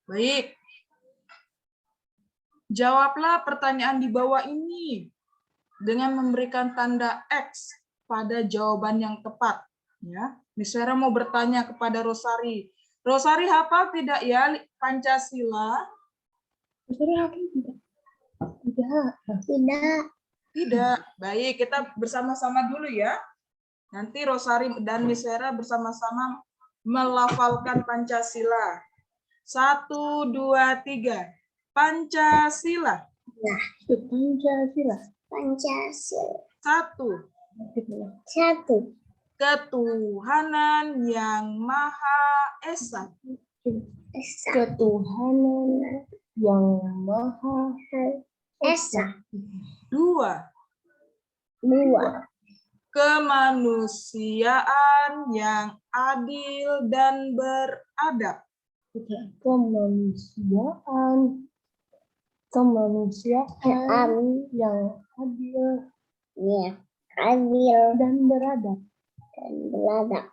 Baik. Jawablah pertanyaan di bawah ini dengan memberikan tanda X pada jawaban yang tepat. Ya, Miss Vera mau bertanya kepada Rosari. Rosari hafal tidak ya Pancasila? Rosari hafal tidak? Tidak. Tidak. Baik, kita bersama-sama dulu ya. Nanti Rosari dan Miss Vera bersama-sama melafalkan Pancasila. 1, 2, 3. Pancasila. Nah, Pancasila. Pancasila. 1. 1. Ketuhanan yang Maha Esa. Ketuhanan yang Maha Esa. 2. 2. Kemanusiaan yang adil dan beradab. Kemanusiaan yang adil Ya, adil dan beradab. 3.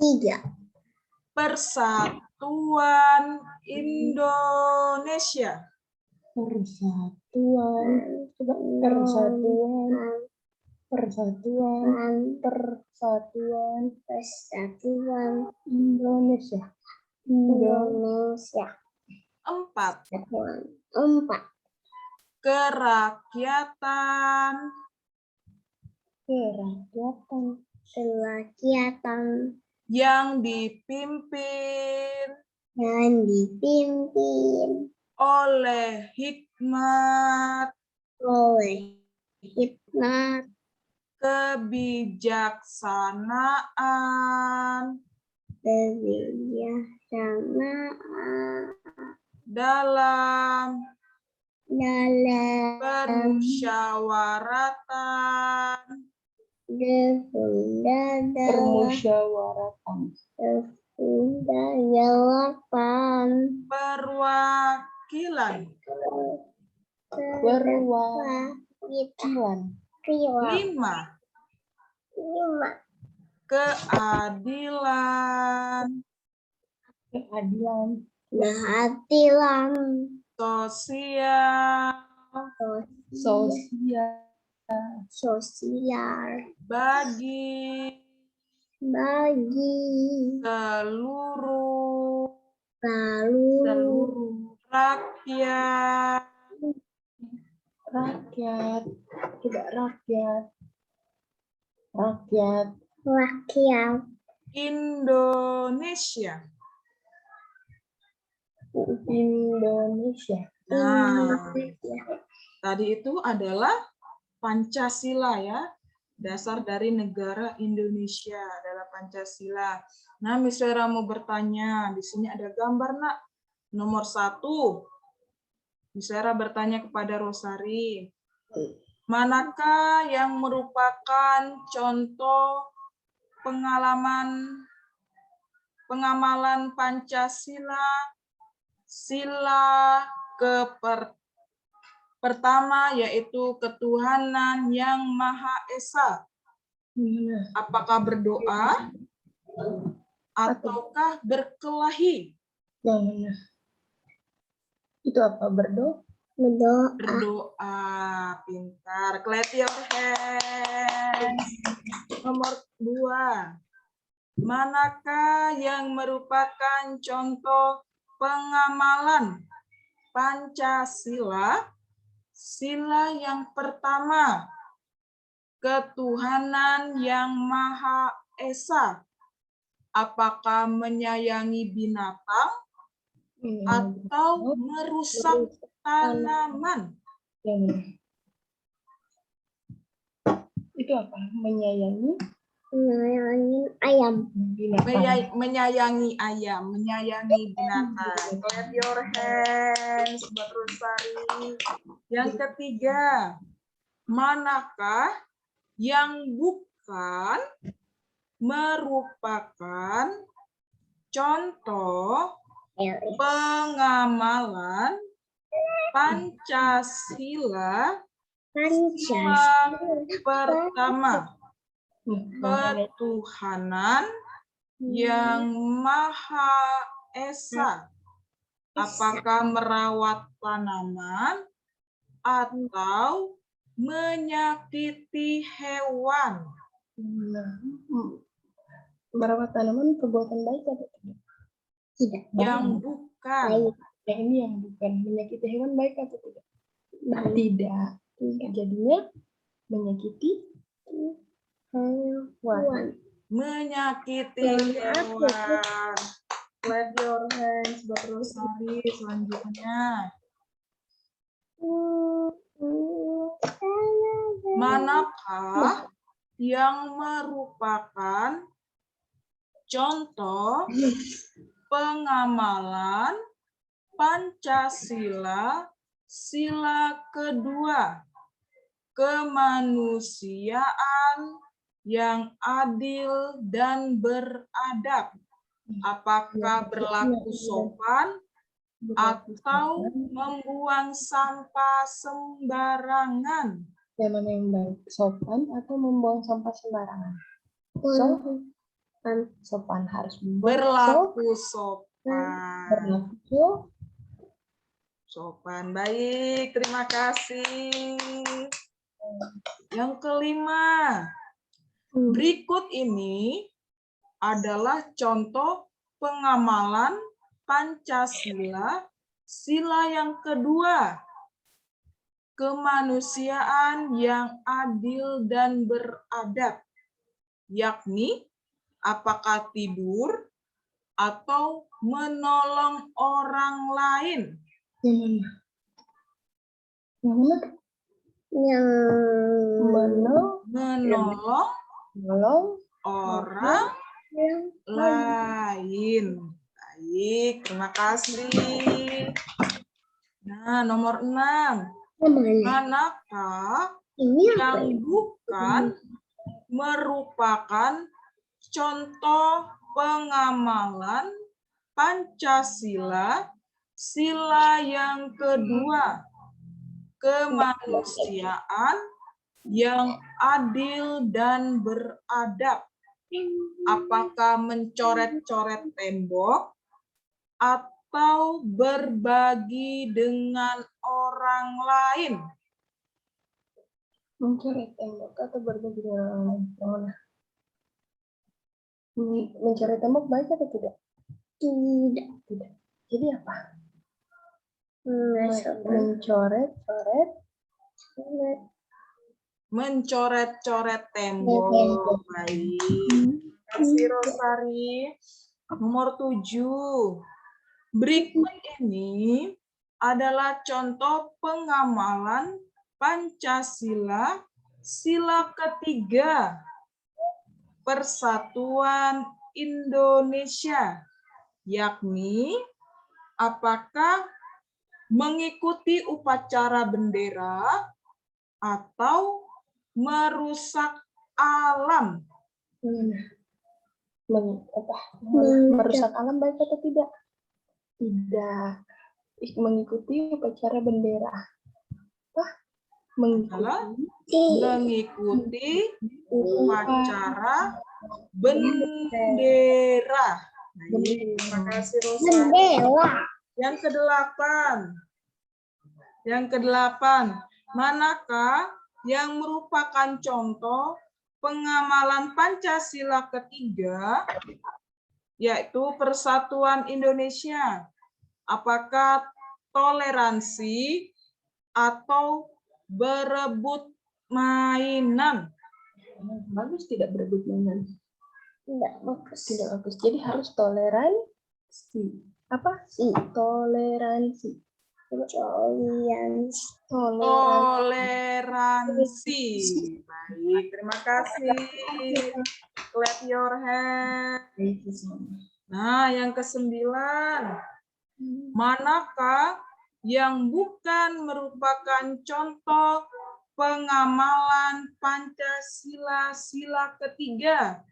3. Persatuan Indonesia. Persatuan Indonesia. 4. 4. Kerakyatan Kerakyatan yang dipimpin oleh hikmat, kebijaksanaan dalam permusyawaratan perwakilan. 5. Keadilan sosial bagi seluruh rakyat Indonesia. Nah, tadi itu adalah Pancasila ya. Dasar dari negara Indonesia adalah Pancasila. Nah, Miss Vera mau bertanya. Di sini ada gambar, Nak. Nomor 1. Miss Vera bertanya kepada Rosari. Manakah yang merupakan contoh pengamalan Pancasila sila pertama yaitu ketuhanan yang Maha Esa. Apakah berdoa ataukah berkelahi? Itu apa? Berdoa. Berdoa. Pintar. Clap your hands. Nomor 2. Manakah yang merupakan contoh pengamalan Pancasila sila yang pertama? Ketuhanan yang Maha Esa. Apakah menyayangi binatang atau merusak tanaman? Itu apa? Menyayangi ayam. Menyayangi ayam, menyayangi binatang. Clap your hands buat Rosari. Yang ketiga, manakah yang bukan merupakan contoh pengamalan Pancasila sila pertama? Ketuhanan yang Maha Esa. Apakah merawat tanaman atau menyakiti hewan? Nah, merawat tanaman perbuatan baik atau tidak? Tidak. Yang bukan. Baik. Yang ini yang bukan. Menyakiti hewan baik atau tidak? Baik. Tidak. Jadinya menyakiti hewan. Menyakiti hewan. Clap your hands buat Rosari selanjutnya. Manakah yang merupakan contoh pengamalan Pancasila sila kedua, kemanusiaan yang adil dan beradab? Apakah berlaku sopan atau membuang sampah sembarangan? Yang mana yang baik? Sopan atau membuang sampah sembarangan? Sopan harus membuang. Berlaku sopan. Berlaku Sopan, baik. Terima kasih. Yang kelima, berikut ini adalah contoh pengamalan Pancasila sila yang kedua, kemanusiaan yang adil dan beradab, yakni apakah tidur atau menolong orang lain? yang mana? Yang Menolong orang lain. Baik, terima kasih. Nah, nomor 6. Manakah Ini apa yang ya? bukan merupakan contoh pengamalan Pancasila sila yang kedua, kemanusiaan yang adil dan beradab? Apakah mencoret-coret tembok atau berbagi dengan orang lain? Mencoret tembok atau berbagi dengan orang lain? Yang mana? Mencoret tembok baik atau tidak? Tidak. Tidak. Jadi apa? Mencoret. Mencoret-coret. Mencoret-coret tembok. Baik. Terima kasih, Rosari. Nomor 7. Berikut ini adalah contoh pengamalan Pancasila sila ketiga, Persatuan Indonesia, yakni apakah mengikuti upacara bendera atau merusak alam? Merusak alam baik atau tidak? Tidak. Mengikuti upacara bendera. Mengikuti upacara bendera. Baik, terima kasih Rosa. Yang kedelapan, manakah yang merupakan contoh pengamalan Pancasila ketiga, yaitu Persatuan Indonesia? Apakah toleransi atau berebut mainan? Bagus tidak berebut mainan? Tidak bagus. Tidak bagus. Jadi harus toleransi. Apa? Toleransi. Toleransi. Baik, terima kasih. Clap your hands. Nah, yang ke-9. Manakah yang bukan merupakan contoh pengamalan Pancasila sila ketiga,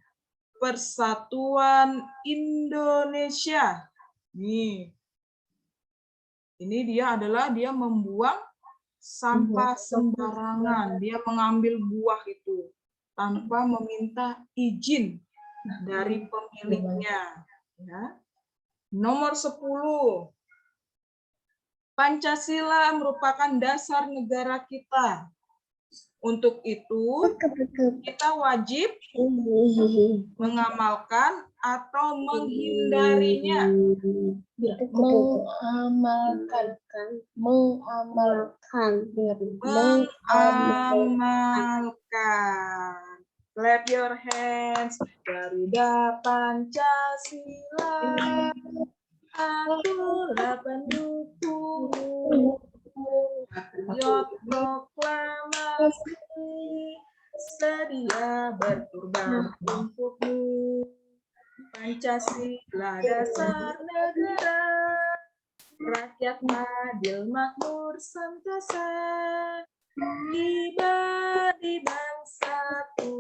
Persatuan Indonesia? Ini dia membuang sampah sembarangan. Dia mengambil buah itu tanpa meminta izin dari pemiliknya. Ya. Nomor 10. Pancasila merupakan dasar negara kita. Untuk itu, kita wajib mengamalkan atau menghindarinya. Mengamalkan. Mengamalkan. Clap your hands. Garuda Pancasila. Atulah pendukung. Patriot proklamasi. Sedia berkorban untukmu. Pancasila dasar negara. Rakyat adil makmur sentosa. Tiba di satu.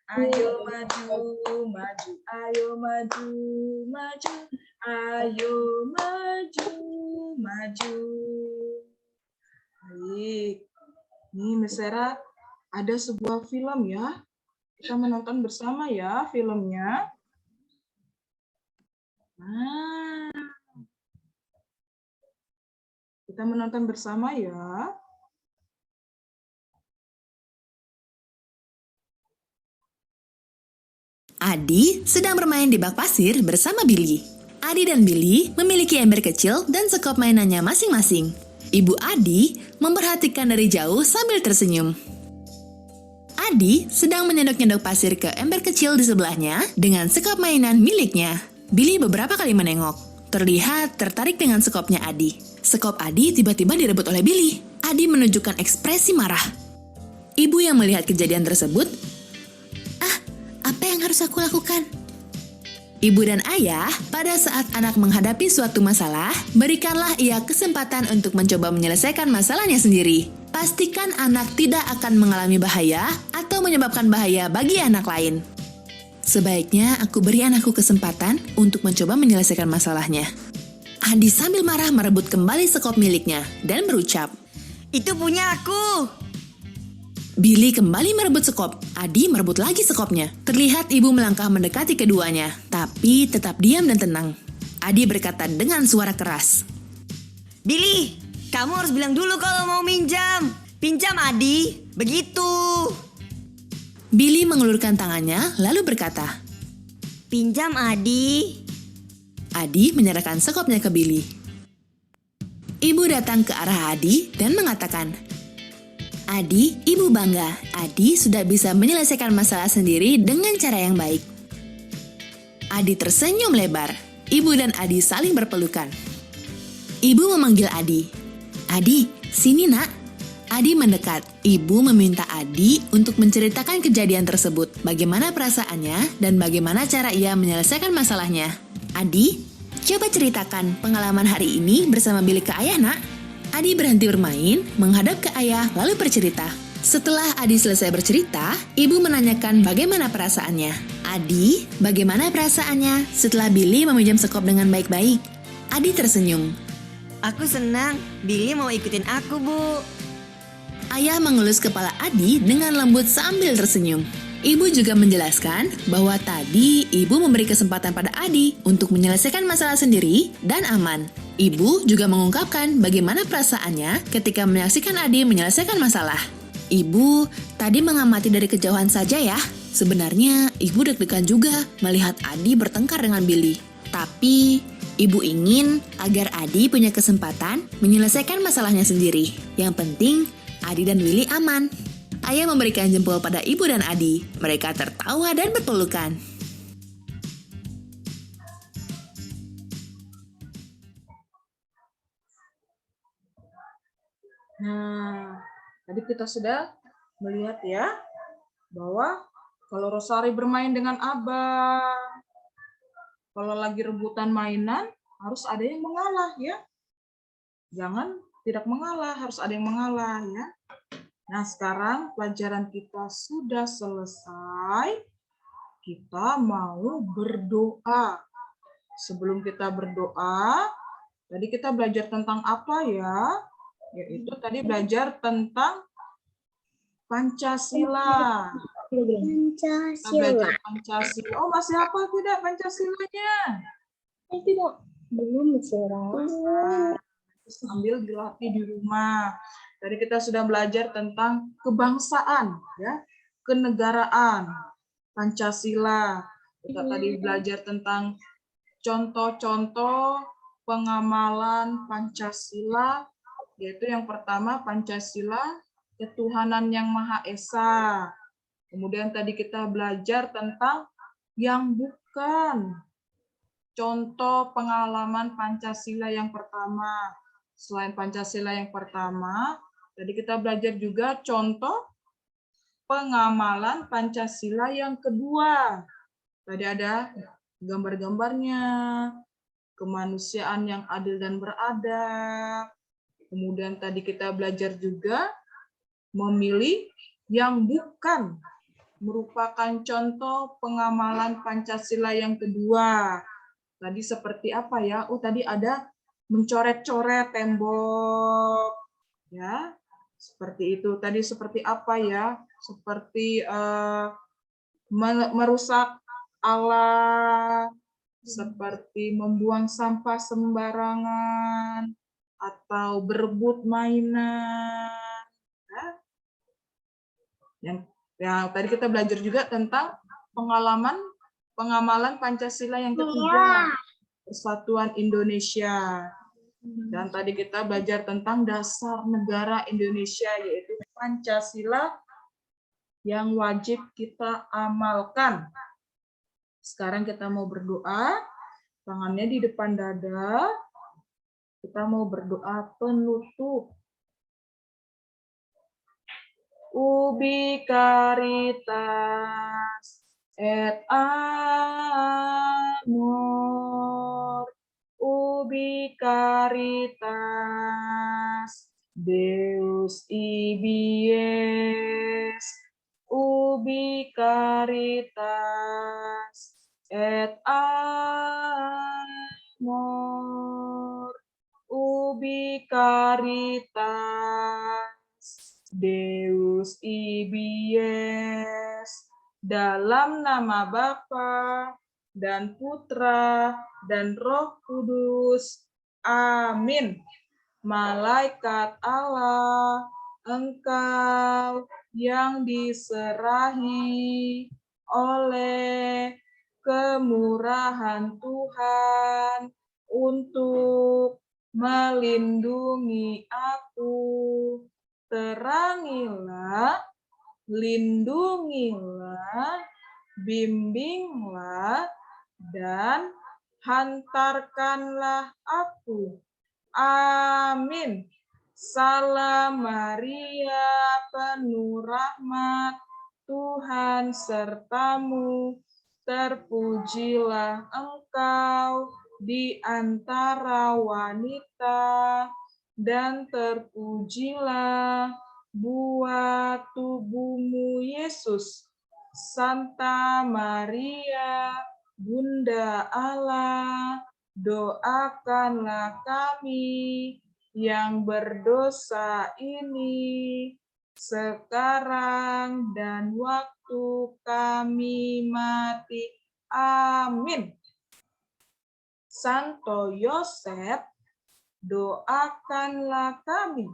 Ayo maju, maju, ayo maju, maju, ayo maju, maju. Baik, ini Miss Vera ada sebuah film ya. Kita menonton bersama ya filmnya. Nah, kita menonton bersama ya. Adi sedang bermain di bak pasir bersama Billy. Adi dan Billy memiliki ember kecil dan sekop mainannya masing-masing. Ibu Adi memperhatikan dari jauh sambil tersenyum. Adi sedang menyendok-nyendok pasir ke ember kecil di sebelahnya dengan sekop mainan miliknya. Billy beberapa kali menengok. Terlihat tertarik dengan sekopnya Adi. Sekop Adi tiba-tiba direbut oleh Billy. Adi menunjukkan ekspresi marah. Ibu yang melihat kejadian tersebut, apa yang harus aku lakukan? Ibu dan ayah, pada saat anak menghadapi suatu masalah, berikanlah ia kesempatan untuk mencoba menyelesaikan masalahnya sendiri. Pastikan anak tidak akan mengalami bahaya atau menyebabkan bahaya bagi anak lain. Sebaiknya aku beri anakku kesempatan untuk mencoba menyelesaikan masalahnya. Adi sambil marah merebut kembali sekop miliknya dan berucap, Itu punya aku. Billy kembali merebut sekop. Adi merebut lagi sekopnya. Terlihat ibu melangkah mendekati keduanya, tapi tetap diam dan tenang. Adi berkata dengan suara keras, Billy, kamu harus bilang dulu kalau mau minjam. Pinjam Adi, begitu. Billy mengulurkan tangannya lalu berkata, Pinjam Adi. Adi menyerahkan sekopnya ke Billy. Ibu datang ke arah Adi dan mengatakan, Adi, ibu bangga. Adi sudah bisa menyelesaikan masalah sendiri dengan cara yang baik. Adi tersenyum lebar. Ibu dan Adi saling berpelukan. Ibu memanggil Adi. Adi, sini nak. Adi mendekat. Ibu meminta Adi untuk menceritakan kejadian tersebut, bagaimana perasaannya, dan bagaimana cara ia menyelesaikan masalahnya. Adi, coba ceritakan pengalaman hari ini bersama Billy ke ayah nak. Adi berhenti bermain, menghadap ke ayah lalu bercerita. Setelah Adi selesai bercerita, ibu menanyakan bagaimana perasaannya. Adi, bagaimana perasaannya setelah Billy meminjam sekop dengan baik-baik? Adi tersenyum. Aku senang, Billy mau ikutin aku, Bu. Ayah mengelus kepala Adi dengan lembut sambil tersenyum. Ibu juga menjelaskan bahwa tadi ibu memberi kesempatan pada Adi untuk menyelesaikan masalah sendiri dan aman. Ibu juga mengungkapkan bagaimana perasaannya ketika menyaksikan Adi menyelesaikan masalah. Ibu tadi mengamati dari kejauhan saja ya. Sebenarnya ibu deg-degan juga melihat Adi bertengkar dengan Billy. Tapi ibu ingin agar Adi punya kesempatan menyelesaikan masalahnya sendiri. Yang penting Adi dan Billy aman. Ayah memberikan jempol pada ibu dan Adi. Mereka tertawa dan berpelukan. Nah, tadi kita sudah melihat ya, bahwa kalau Rosari bermain dengan abang, kalau lagi rebutan mainan, harus ada yang mengalah ya. Jangan tidak mengalah, harus ada yang mengalah ya. Nah, sekarang pelajaran kita sudah selesai. Kita mau berdoa. Sebelum kita berdoa, tadi kita belajar tentang apa ya? Yaitu tadi belajar tentang Pancasila. Kita belajar Pancasila. Oh, masih hafal tidak Pancasilanya? Tidak, belum Miss Vera. Sambil dilatih di rumah. Tadi kita sudah belajar tentang kebangsaan, ya, kenegaraan, Pancasila. Kita tadi belajar tentang contoh-contoh pengamalan Pancasila, yaitu yang pertama Pancasila, ketuhanan yang Maha Esa. Kemudian tadi kita belajar tentang yang bukan. Contoh pengalaman Pancasila yang pertama. Selain Pancasila yang pertama, tadi kita belajar juga contoh pengamalan Pancasila yang kedua. Tadi ada gambar-gambarnya, kemanusiaan yang adil dan beradab. Kemudian tadi kita belajar juga memilih yang bukan, merupakan contoh pengamalan Pancasila yang kedua. Tadi seperti apa ya? Oh, tadi ada mencoret-coret tembok, ya, seperti itu. Tadi seperti apa ya? Seperti merusak alat, seperti membuang sampah sembarangan, atau berebut mainan. Yang tadi kita belajar juga tentang pengamalan Pancasila yang ketiga, Persatuan Indonesia. Dan tadi kita belajar tentang dasar negara Indonesia, yaitu Pancasila yang wajib kita amalkan. Sekarang kita mau berdoa, tangannya di depan dada. Kita mau berdoa penutup. Ubi caritas et amor, ubi caritas Deus ibies, ubi caritas et amor, ubi caritas Deus ibies. Dalam nama Bapa dan Putra dan Roh Kudus. Amin. Malaikat Allah, engkau yang diserahi oleh kemurahan Tuhan untuk melindungi aku, terangilah, lindungilah, bimbinglah, dan hantarkanlah aku. Amin. Salam Maria, penuh rahmat, Tuhan sertamu, terpujilah engkau di antara wanita, dan terpujilah buah tubuhmu Yesus. Santa Maria, Bunda Allah, doakanlah kami yang berdosa ini sekarang dan waktu kami mati. Amin. Santo Yosef, doakanlah kami.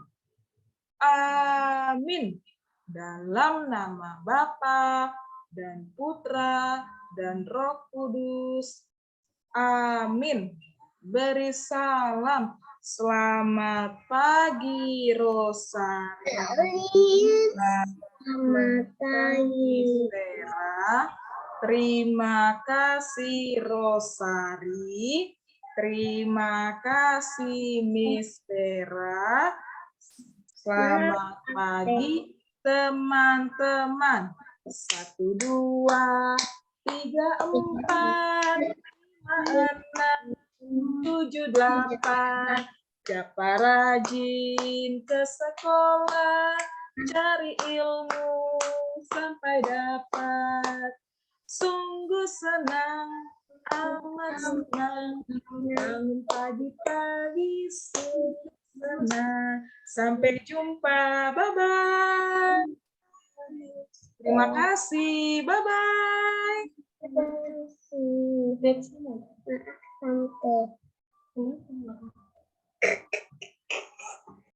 Amin. Dalam nama Bapa dan Putra dan Roh Kudus. Amin. Beri salam. Selamat pagi, Rosari. Selamat pagi. Vera. Terima kasih, Rosari. Terima kasih, Miss Vera. Selamat pagi, teman-teman. 1, 2, 3, 4, 5, 6, 7, 8. Siapa rajin ke sekolah, cari ilmu sampai dapat. Sungguh senang, amat senang, bangun pagi-pagi senang. Sampai jumpa, bye-bye. Terima kasih, bye-bye. Terima kasih. Sampai Kenapa?